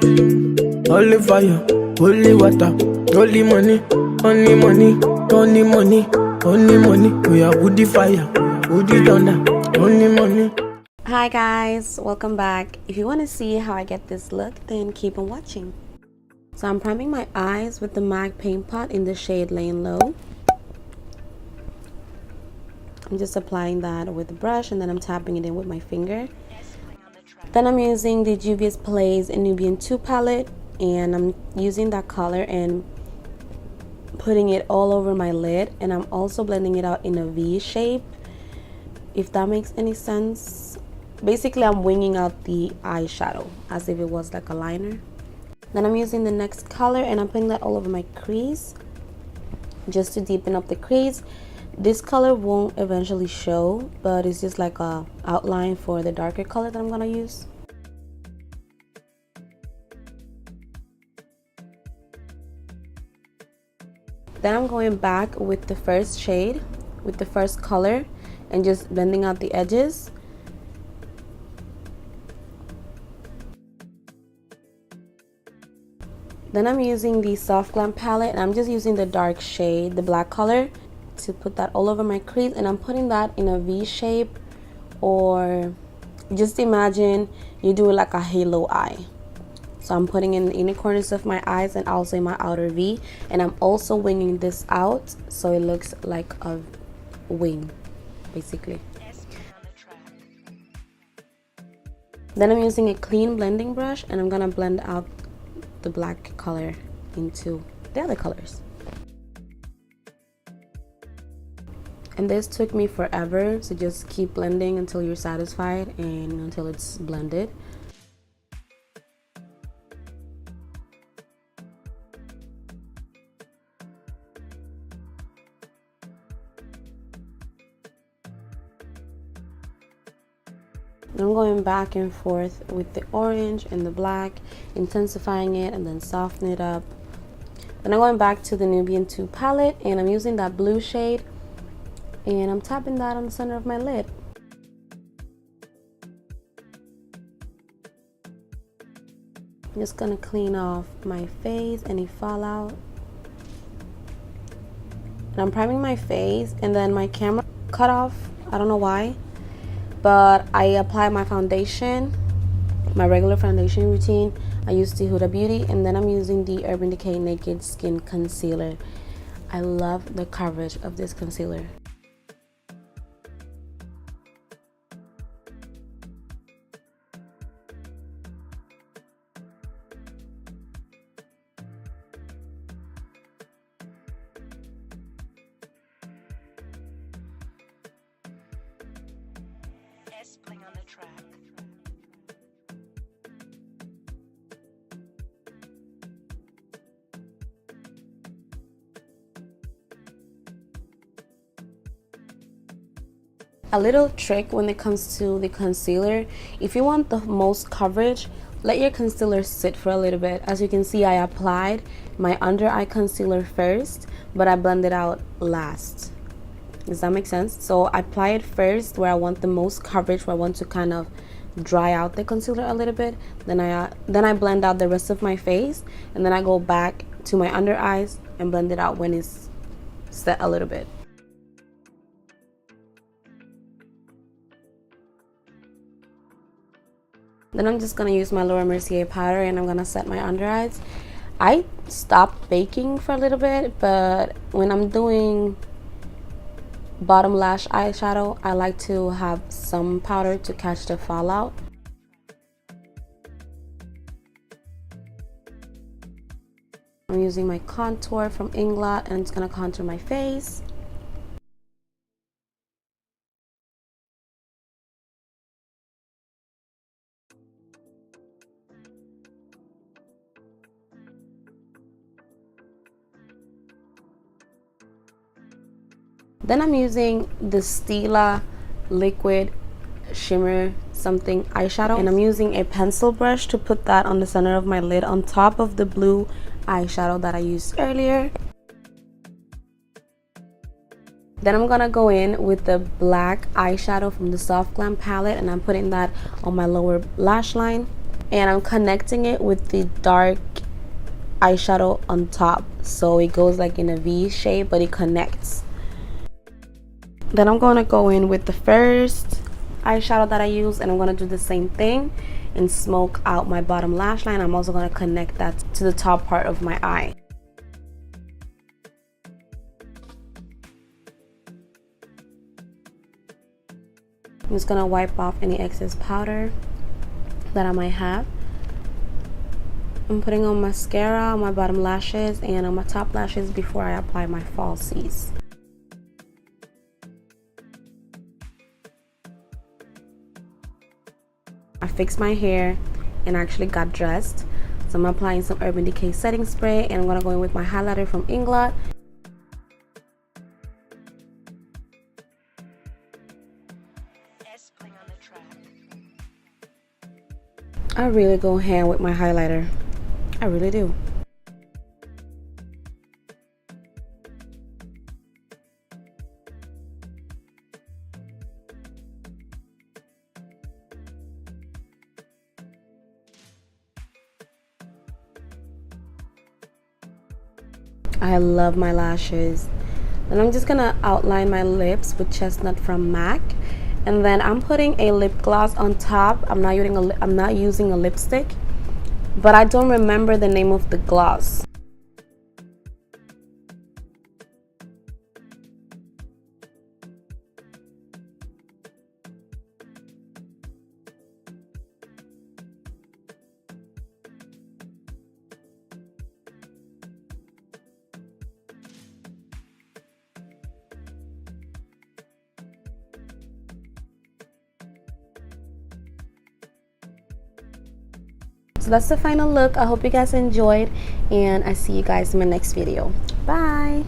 Holy fire, holy water, holy money, only money, only money, only money. We are woody fire, woody thunder, only money. Hi guys, welcome back. If you want to see how I get this look, then keep on watching. So I'm priming my eyes with the MAC paint pot in the shade Laying Low. I'm just applying that with the brush and then I'm tapping it in with my finger. Then I'm using the Juvia's Place Nubian 2 palette and I'm using that color and putting it all over my lid, and I'm also blending it out in a V shape, if that makes any sense. Basically I'm winging out the eyeshadow as if it was like a liner. Then I'm using the next color and I'm putting that all over my crease just to deepen up the crease. This color won't eventually show, but it's just like a outline for the darker color that I'm gonna use. Then I'm going back with the first shade, with the first color, and just blending out the edges. Then I'm using the Soft Glam palette and I'm just using the dark shade, the black color, to put that all over my crease, and I'm putting that in a V shape, or just imagine you do like a halo eye. So I'm putting in the inner corners of my eyes and also in my outer V, and I'm also winging this out so it looks like a wing basically. Then I'm using a clean blending brush and I'm gonna blend out the black color into the other colors. And this took me forever, so just keep blending until you're satisfied and until it's blended. I'm going back and forth with the orange and the black, intensifying it and then soften it up. Then I'm going back to the Nubian 2 palette and I'm using that blue shade and I'm tapping that on the center of my lid. I'm just gonna clean off my face, any fallout. And I'm priming my face and then my camera cut off, I don't know why. But I apply my foundation, my regular foundation routine. I use the Huda Beauty and then I'm using the Urban Decay Naked Skin Concealer. I love the coverage of this concealer. On the track. A little trick when it comes to the concealer, if you want the most coverage, let your concealer sit for a little bit. As you can see, I applied my under eye concealer first, but I blended out last. Does that make sense? So I apply it first where I want the most coverage, where I want to kind of dry out the concealer a little bit. Then I blend out the rest of my face, and then I go back to my under eyes and blend it out when it's set a little bit. Then I'm just gonna use my Laura Mercier powder and I'm gonna set my under eyes. I stopped baking for a little bit, but when I'm doing bottom lash eyeshadow, I like to have some powder to catch the fallout. I'm using my contour from Inglot and it's gonna contour my face. Then I'm using the Stila liquid shimmer something eyeshadow, and I'm using a pencil brush to put that on the center of my lid on top of the blue eyeshadow that I used earlier. Then I'm gonna go in with the black eyeshadow from the Soft Glam palette and I'm putting that on my lower lash line. and I'm connecting it with the dark eyeshadow on top, so it goes like in a V shape, but it connects. Then I'm going to go in with the first eyeshadow that I use, and I'm going to do the same thing and smoke out my bottom lash line. I'm also going to connect that to the top part of my eye. I'm just going to wipe off any excess powder that I might have. I'm putting on mascara on my bottom lashes and on my top lashes before I apply my falsies. I fixed my hair and actually got dressed. So I'm applying some Urban Decay setting spray, and I'm going to go in with my highlighter from Inglot. S playing on the track. I really go hand with my highlighter. I really do. I love my lashes. And I'm just gonna outline my lips with Chestnut from MAC. And then I'm putting a lip gloss on top. I'm not using a lipstick, but I don't remember the name of the gloss. So that's the final look. I hope you guys enjoyed, and I see you guys in my next video. Bye.